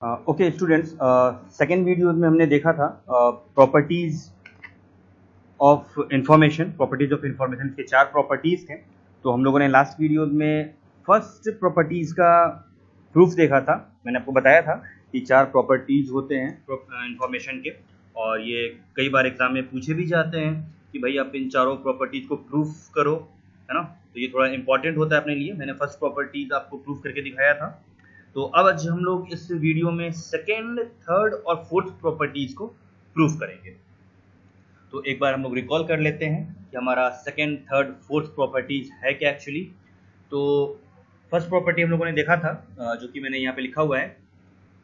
Okay students, second video में हमने देखा था प्रॉपर्टीज ऑफ इंफॉर्मेशन। के 4 प्रॉपर्टीज थे। तो हम लोगों ने लास्ट वीडियो में फर्स्ट प्रॉपर्टीज का प्रूफ देखा था। मैंने आपको बताया था कि 4 प्रॉपर्टीज होते हैं इंफॉर्मेशन के, और ये कई बार एग्जाम में पूछे भी जाते हैं कि भाई आप इन चारों प्रॉपर्टीज को प्रूफ करो, है ना। तो ये थोड़ा इंपॉर्टेंट होता है अपने लिए। मैंने फर्स्ट प्रॉपर्टीज आपको प्रूफ करके दिखाया था। तो अब आज हम लोग इस वीडियो में सेकेंड, थर्ड और फोर्थ प्रॉपर्टीज को प्रूफ करेंगे। तो एक बार हम लोग रिकॉल कर लेते हैं कि हमारा सेकेंड, थर्ड, फोर्थ प्रॉपर्टीज है क्या एक्चुअली। तो फर्स्ट प्रॉपर्टी हम लोगों ने देखा था, जो कि मैंने यहाँ पे लिखा हुआ है,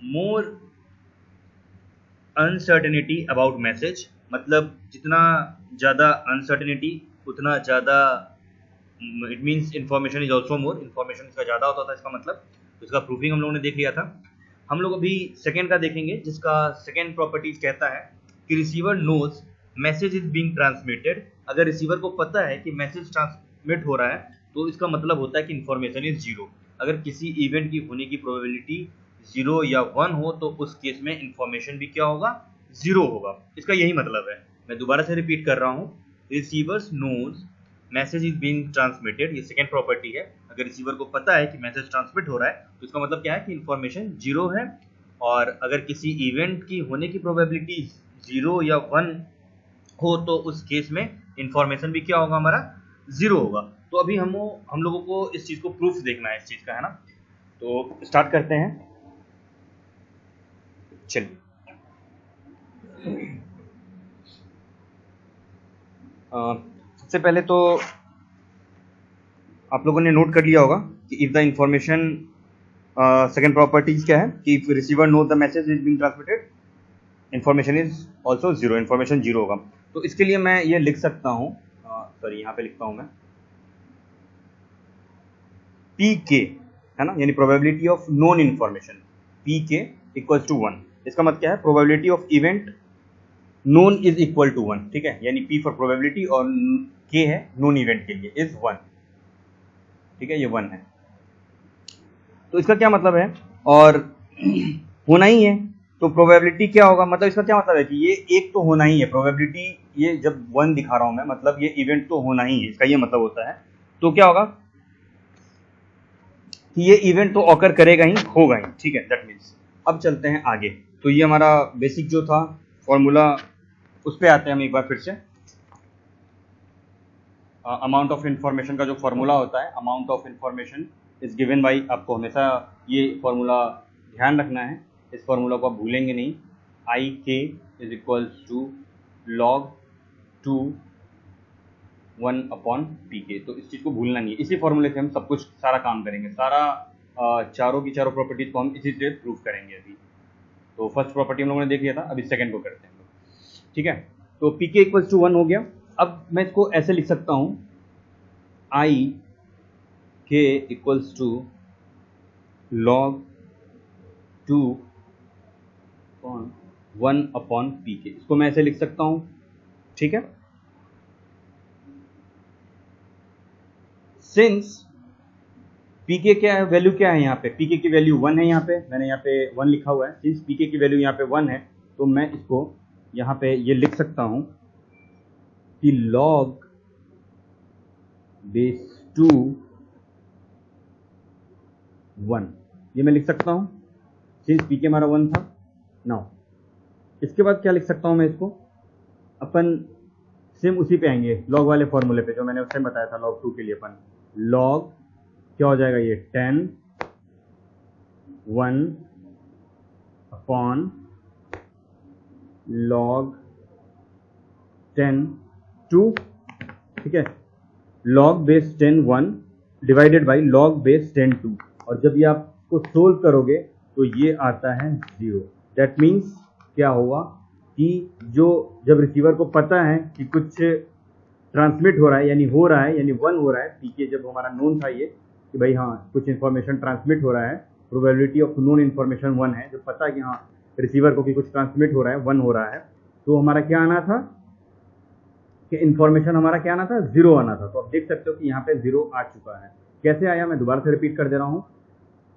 मोर अनसर्टेनिटी अबाउट मैसेज। मतलब जितना ज़्यादा अनसर्टेनिटी उतना ज़्यादा, it means information is also more. Information इसका ज़्यादा होता था इसका मतलब। तो इसका प्रूफिंग हम लोगों ने देख लिया था। हम लोग अभी सेकेंड का देखेंगे, जिसका सेकेंड प्रॉपर्टीज कहता है कि receiver knows message is being transmitted. अगर रिसीवर को पता है कि मैसेज ट्रांसमिट हो रहा है तो इसका मतलब होता है कि इन्फॉर्मेशन इज जीरो। अगर किसी इवेंट की होने की प्रोबेबिलिटी 0 या 1 हो तो उस केस में इन्फॉर्मेशन भी क्या होगा, 0 होगा। इसका यही मतलब है। मैं दोबारा से रिपीट कर रहा हूँ, receivers knows message is being transmitted, ये सेकेंड प्रॉपर्टी है। अगर रिसीवर को पता है कि मैसेज ट्रांसमिट हो रहा है तो इसका मतलब क्या है कि इन्फॉर्मेशन 0 है। और अगर किसी इवेंट की होने की प्रोबेबिलिटी 0 या 1 हो तो उस केस में इन्फॉर्मेशन भी क्या होगा, हमारा 0 होगा। तो अभी हम लोगों को इस चीज को प्रूफ देखना है इस चीज का, है ना। तो स्टार्ट करते हैं, चलिए। सबसे पहले तो आप लोगों ने नोट कर लिया होगा कि if the information, second properties क्या है कि if receiver know the message is being transmitted, information is also 0, information 0 होगा। तो इसके लिए मैं ये लिख सकता हूँ, सॉरी यहाँ पे लिखता हूँ मैं पी के, है ना, यानी probability of non information, P K equals to 1। इसका मतलब क्या है, probability of event known is equal to 1, ठीक है। यानी पी फॉर प्रोबेबिलिटी और के है नोन इवेंट के लिए, इज 1, ठीक है, ये 1 है। तो इसका क्या मतलब है, और होना ही है तो प्रोबेबिलिटी क्या होगा, मतलब इसका क्या मतलब है कि ये एक तो होना ही है प्रोबेबिलिटी। ये जब 1 दिखा रहा हूं मैं, मतलब ये इवेंट तो होना ही है, इसका ये मतलब होता है। तो क्या होगा कि ये इवेंट तो ऑकर करेगा ही, होगा ही, ठीक है, दैट मीन्स। अब चलते हैं आगे। तो ये हमारा बेसिक जो था फॉर्मूला, उस पर आते हैं हम एक बार फिर से। अमाउंट ऑफ इंफॉर्मेशन का जो फॉर्मूला होता है, amount of information is given by, आपको हमेशा ये फॉर्मूला ध्यान रखना है, इस फॉर्मूला को आप भूलेंगे नहीं। I K is equals to log 2 1 upon P K. तो इस चीज़ को भूलना नहीं है। इसी फॉर्मूले से हम सब कुछ, सारा काम करेंगे, सारा चारों की चारों प्रॉपर्टीज को हम इसी से प्रूफ करेंगे अभी। तो फर्स्ट प्रॉपर्टी हम लोगों ने देख लिया था, अभी सेकंड को करते हैं, ठीक है। तो पी के इक्वल्स टू 1 हो गया। अब मैं इसको ऐसे लिख सकता हूं, I K equals to log 2 1 upon P K. इसको मैं ऐसे लिख सकता हूं, ठीक है। सिंस पी के क्या है, वैल्यू क्या है यहाँ पे, पी के की वैल्यू 1 है, यहाँ पे मैंने यहाँ पे 1 लिखा हुआ है। सिंस पी के की वैल्यू यहाँ पे 1 है तो मैं इसको यहाँ पे ये लिख सकता हूं कि लॉग बेस 2 1, ये मैं लिख सकता हूं सिंस पी के हमारा 1 था। नाउ इसके बाद क्या लिख सकता हूं मैं, इसको अपन सेम उसी पे आएंगे, लॉग वाले फॉर्मूले पे जो मैंने उस टाइम बताया था। लॉग 2 के लिए अपन लॉग क्या हो जाएगा, ये 10 1 अपॉन लॉग 10 2, ठीक है। Log base 10 1 divided by log base 10 2। और जब ये आपको सोल्व करोगे तो ये आता है 0। दैट मीन्स क्या होगा कि जो जब रिसीवर को पता है कि कुछ ट्रांसमिट हो रहा है, यानी हो रहा है, यानी 1 हो रहा है, पीके जब हमारा नोन था ये कि भाई हाँ कुछ इन्फॉर्मेशन ट्रांसमिट हो रहा है, प्रोबेबिलिटी ऑफ नोन इन्फॉर्मेशन 1 है, जब पता है कि हाँ रिसीवर को कि कुछ ट्रांसमिट हो रहा है, 1 हो रहा है, तो हमारा क्या आना था कि इन्फॉर्मेशन हमारा क्या आना था, 0 आना था। तो आप देख सकते हो कि यहाँ पे 0 आ चुका है। कैसे आया, मैं दोबारा से रिपीट कर दे रहा हूँ।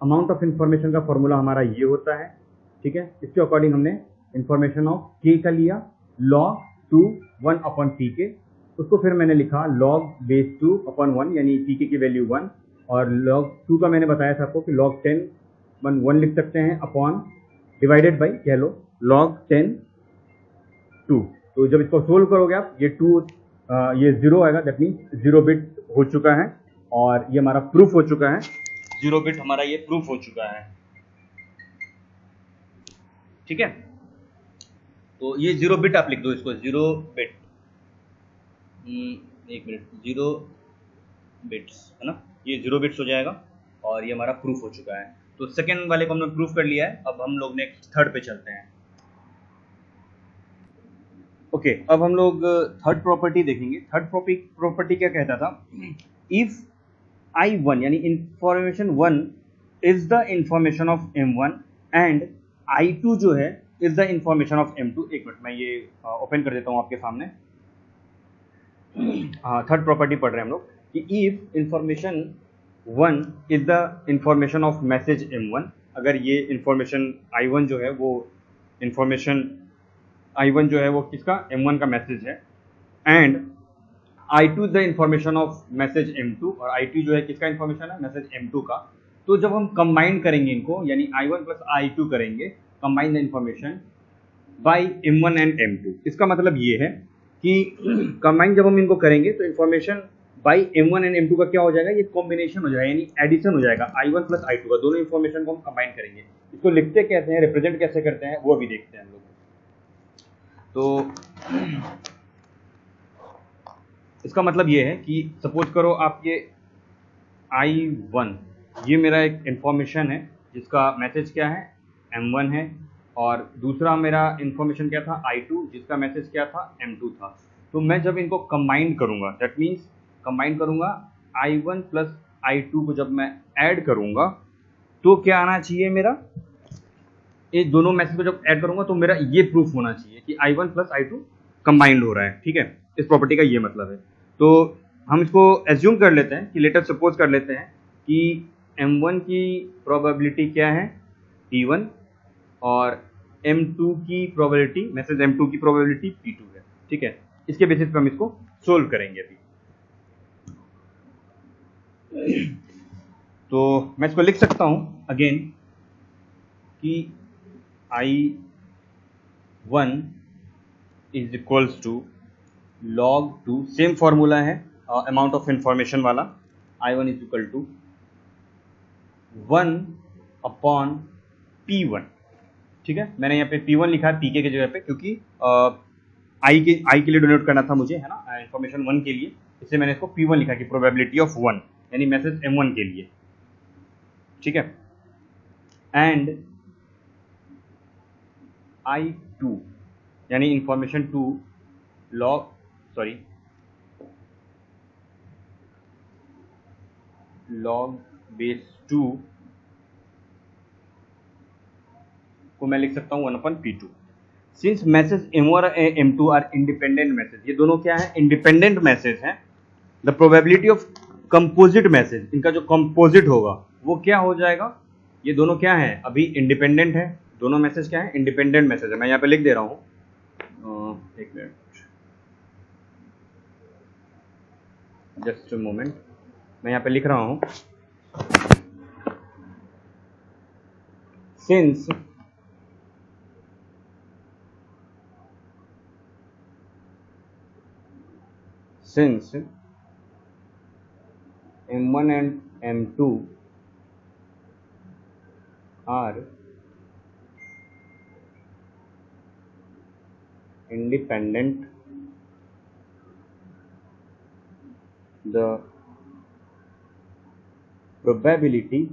अमाउंट ऑफ इन्फॉर्मेशन का फॉर्मूला हमारा ये होता है ठीक है। इसके अकॉर्डिंग हमने इंफॉर्मेशन ऑफ के का लिया log 2 1 अपॉन पी के, उसको फिर मैंने लिखा log बेस 2 अपॉन 1 यानी पी के की वैल्यू 1, और log 2 का मैंने बताया था आपको कि log 10 1 लिख सकते हैं अपॉन डिवाइडेड बाई कह लो log 10 2। तो जब इसको सोल्व करोगे आप ये 2 ये 0 आएगा, दैट मीन्स 0 बिट हो चुका है और ये हमारा प्रूफ हो चुका है, 0 बिट हमारा ये प्रूफ हो चुका है। ठीक है, तो ये 0 बिट आप लिख दो इसको, 0 बिट, एक मिनट, 0 बिट्स है ना, ये 0 बिट्स हो जाएगा और ये हमारा प्रूफ हो चुका है। तो सेकेंड वाले को हमने प्रूफ कर लिया है। अब हम लोग नेक्स्ट थर्ड पे चलते हैं। ओके, अब हम लोग थर्ड प्रॉपर्टी देखेंगे। थर्ड प्रॉपर्टी क्या कहता था, इफ I1 यानी information 1 is the information of M1 and I2 जो है is the information of M2। एक मिनट, मैं ये ओपन कर देता हूँ आपके सामने। थर्ड प्रॉपर्टी पढ़ रहे हैं हम लोग कि if information 1 is the information of message M1, अगर ये इंफॉर्मेशन I1 जो है वो इंफॉर्मेशन I1 जो है वो किसका, M1 का मैसेज है, and I2 the information of message M2, और I2 जो है किसका इंफॉर्मेशन है, मैसेज M2 का। तो जब हम कंबाइन करेंगे इनको, यानी I1 प्लस I2 करेंगे, combine the information bye M1 and M2, इसका मतलब ये है कि कंबाइन जब हम इनको करेंगे तो information bye M1 and M2 का क्या हो जाएगा, ये कॉम्बिनेशन हो जाएगा, यानी एडिशन हो जाएगा I1 प्लस I2 का, दोनों इंफॉर्मेशन को हम कंबाइन करेंगे। इसको लिखते कैसे हैं, रिप्रेजेंट कैसे करते हैं, वो भी देखते हैं हम लोग। तो इसका मतलब ये है कि सपोज करो आप ये I1, ये मेरा एक इंफॉर्मेशन है जिसका मैसेज क्या है, M1 है, और दूसरा मेरा इंफॉर्मेशन क्या था, I2, जिसका मैसेज क्या था, M2 था। तो मैं जब इनको कंबाइन करूंगा, दैट मीन्स कंबाइन करूंगा I1 प्लस I2 को जब मैं ऐड करूंगा तो क्या आना चाहिए मेरा, ये दोनों मैसेज को जब ऐड करूंगा तो मेरा ये प्रूफ होना चाहिए कि I1 प्लस I2 कंबाइंड हो रहा है। ठीक है, इस प्रॉपर्टी का ये मतलब है। तो हम इसको एज्यूम कर लेते हैं कि लेटर सपोज कर लेते हैं कि M1 की प्रोबेबिलिटी क्या है, P1, और M2 की प्रोबेबिलिटी, मैसेज M2 की प्रोबेबिलिटी P2 है। ठीक है, इसके बेसिस पे हम इसको सोल्व करेंगे अभी। तो मैं इसको लिख सकता हूं अगेन कि I1 is equals to log 2, same formula है अमाउंट ऑफ इंफॉर्मेशन वाला, I1 is equal to 1 upon P1। ठीक है, मैंने यहाँ पे P1 लिखा है PK की जगह पे, क्योंकि I के लिए डोनेट करना था मुझे, है ना, इंफॉर्मेशन 1 के लिए, इससे मैंने इसको P1 लिखा कि प्रोबेबिलिटी ऑफ 1, यानी मैसेज M1 के लिए। ठीक है, एंड I2 यानी इंफॉर्मेशन 2 log बेस 2 को मैं लिख सकता हूं 1 upon P2। Since message M1 और M2 आर इंडिपेंडेंट मैसेज, ये दोनों क्या है, इंडिपेंडेंट मैसेज हैं, the probability of composite message, इनका जो कंपोजिट होगा वो क्या हो जाएगा, ये दोनों क्या है, अभी इंडिपेंडेंट है, दोनों मैसेज क्या है, इंडिपेंडेंट मैसेज है। मैं यहाँ पे लिख दे रहा हूँ, एक मिनट, जस्ट मोमेंट, मैं यहाँ पे लिख रहा हूँ, since M1 and M2 are independent, the probability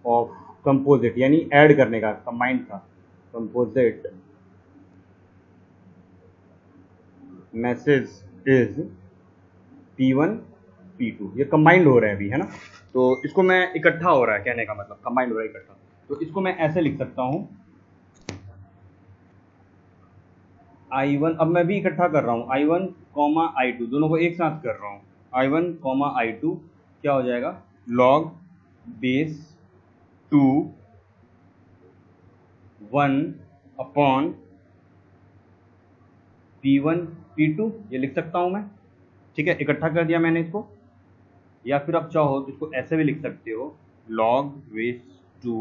of composite, यानी ऐड करने का, कंबाइंड का, composite message is P1 P2, ये कंबाइंड हो रहा है अभी, है ना। तो इसको मैं इकट्ठा हो रहा है, कहने का मतलब कंबाइंड हो रहा है इकट्ठा, तो इसको मैं ऐसे लिख सकता हूं I1, अब मैं भी इकट्ठा कर रहा हूं, I1 I2 दोनों को एक साथ कर रहा हूं, I1 I2 क्या हो जाएगा, log base 2 1 upon P1 P2 ये लिख सकता हूं मैं, ठीक है, इकट्ठा कर दिया मैंने इसको। या फिर आप चाहो तो इसको ऐसे भी लिख सकते हो, log base 2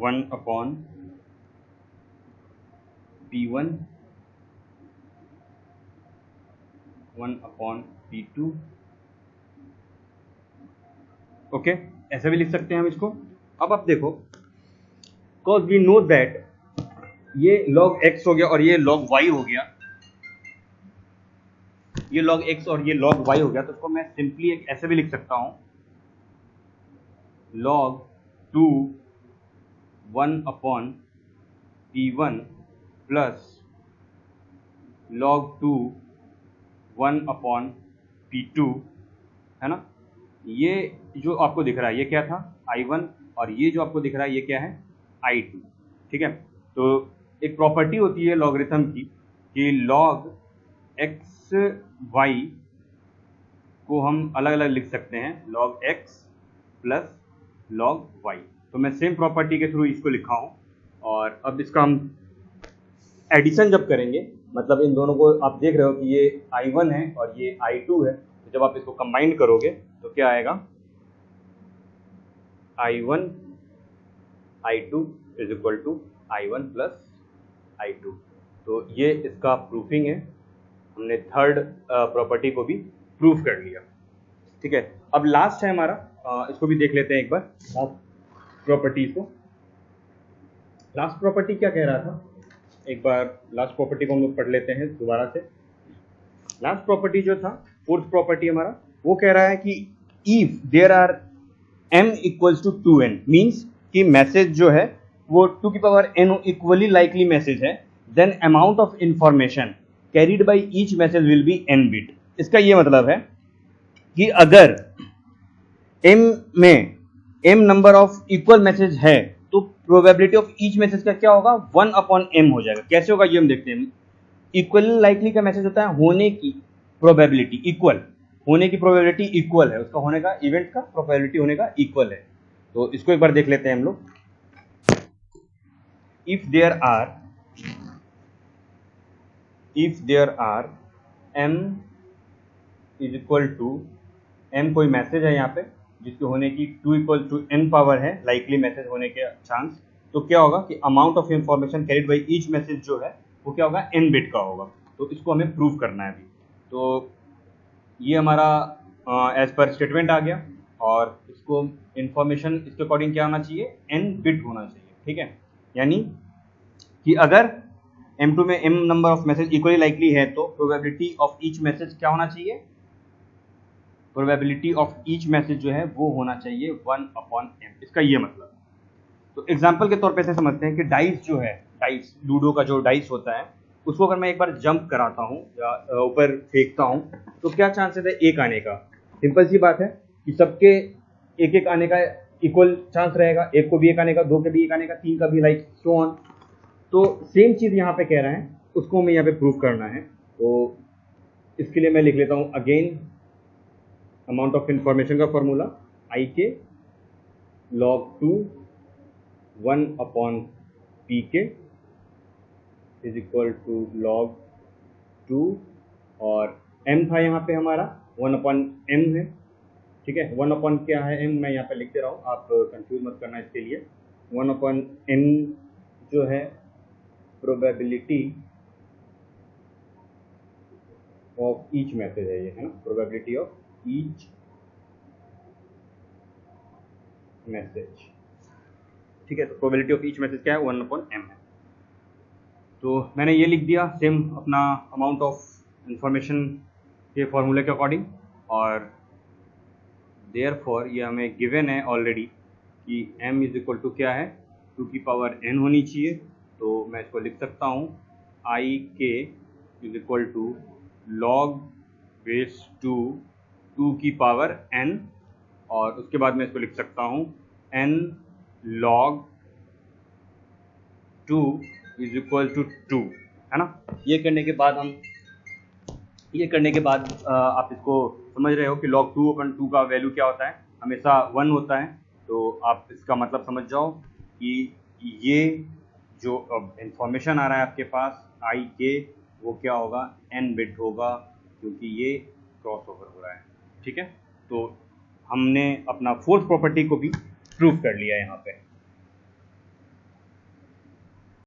1 upon P1 1 upon P2। Okay, ऐसे भी लिख सकते हैं हम इसको। अब आप देखो, cause we know that ये log x हो गया और ये log y हो गया, ये log x और ये log y हो गया, तो इसको मैं सिंपली एक ऐसे भी लिख सकता हूं, log 2 1 upon P1 plus log 2 1 upon P2, है ना। ये जो आपको दिख रहा है ये क्या था, I1, और ये जो आपको दिख रहा है ये क्या है, I2, ठीक है। तो एक प्रॉपर्टी होती है लॉगरिथम की कि log x y को हम अलग अलग लिख सकते हैं, log x plus log y। तो मैं सेम प्रॉपर्टी के थ्रू इसको लिखा हूं, और अब इसका हम एडिशन जब करेंगे, मतलब इन दोनों को आप देख रहे हो कि ये I1 है और ये I2 है, तो जब आप इसको कंबाइन करोगे तो क्या आएगा, I1 I2 is equal to I1 plus I2। तो ये इसका प्रूफिंग है, हमने थर्ड प्रॉपर्टी को भी प्रूफ कर लिया, ठीक है। अब लास्ट है हमारा, इसको भी देख लेते हैं एक बार, लास्ट प्रॉपर्टी को। लास्ट प्रॉपर्टी क्या कह रहा था, एक बार लास्ट प्रॉपर्टी को हम लोग पढ़ लेते हैं दोबारा से। लास्ट प्रॉपर्टी जो था, फोर्थ प्रॉपर्टी हमारा, वो कह रहा है कि if there are m equals to 2n, means कि मैसेज जो है वो 2 की power n equally likely message है, then amount of information carried by each message will be n bit. इसका ये मतलब है कि अगर m में m number of equal message है तो प्रोबेबिलिटी ऑफ ईच मैसेज का क्या होगा, 1 अपॉन m हो जाएगा। कैसे होगा ये हम देखते हैं। इक्वल लाइकली का मैसेज होता है होने की प्रोबेबिलिटी, इक्वल होने की प्रोबेबिलिटी इक्वल है, उसका होने का, इवेंट का प्रोबेबिलिटी होने का इक्वल है। तो इसको एक बार देख लेते हैं हम लोग। If there are m is equal to m, कोई मैसेज है यहाँ पे जिसके होने की 2 इक्वल टू n पावर है, लाइकली मैसेज होने के चांस, तो क्या होगा कि amount of information carried by each message जो है वो क्या होगा, n बिट का होगा। तो इसको हमें प्रूव करना है अभी। तो ये हमारा एज पर स्टेटमेंट आ गया, और इसको इंफॉर्मेशन इसके अकॉर्डिंग क्या होना चाहिए, n बिट होना चाहिए, ठीक है। यानी कि अगर m2 में m number of message equally likely है तो प्रोबेबिलिटी ऑफ ईच मैसेज क्या होना चाहिए, प्रोबेबिलिटी ऑफ ईच मैसेज जो है वो होना चाहिए 1 अपॉन m। इसका ये मतलब। तो एग्जाम्पल के तौर पे से समझते हैं कि डाइस जो है, डाइस लूडो का जो डाइस होता है, उसको अगर मैं एक बार जंप कराता हूँ या ऊपर फेंकता हूँ तो क्या चांसेस है एक आने का। सिंपल सी बात है कि सबके एक एक आने का इक्वल चांस रहेगा, एक को भी एक आने का, दो के भी एक आने का, तीन का भी, लाइक सो ऑन। तो सेम चीज यहाँ पे कह रहे हैं, उसको हमें यहाँ पे प्रूव करना है। तो इसके लिए मैं लिख लेता हूँ अगेन अमाउंट ऑफ इंफॉर्मेशन का फॉर्मूला, आई के log 2 1 अपॉन पी के इज इक्वल टू log 2, और m था यहाँ पे हमारा 1 अपॉन m है, ठीक है। 1 अपॉन क्या है m, मैं यहाँ पे लिख दे रहा हूँ, आप कंफ्यूज मत करना इसके लिए। 1 अपॉन n जो है प्रोबेबिलिटी ऑफ ईच मैसेज है, ये है ना, प्रोबेबिलिटी ऑफ ईच मैसेज, ठीक है। तो प्रोबेबिलिटी ऑफ ईच मैसेज क्या है, 1 अपॉन m है। तो मैंने ये लिख दिया सेम अपना अमाउंट ऑफ इंफॉर्मेशन के फॉर्मूले के अकॉर्डिंग, और देयरफॉर ये हमें गिवन है ऑलरेडी कि m इज इक्वल टू क्या है, 2 की पावर n होनी चाहिए। तो मैं इसको लिख सकता हूँ I K is equal to log base 2 की पावर n, और उसके बाद मैं इसको लिख सकता हूँ n log 2 is equal to 2, है ना। ये करने के बाद आप इसको समझ रहे हो कि log 2 अपॉन 2 का वैल्यू क्या होता है, हमेशा 1 होता है। तो आप इसका मतलब समझ जाओ कि ये जो अब इंफॉर्मेशन आ रहा है आपके पास आई के, वो क्या होगा, n बिट होगा, क्योंकि ये क्रॉस ओवर हो रहा है। ठीक है, तो हमने अपना फोर्थ प्रॉपर्टी को भी प्रूव कर लिया यहाँ पे।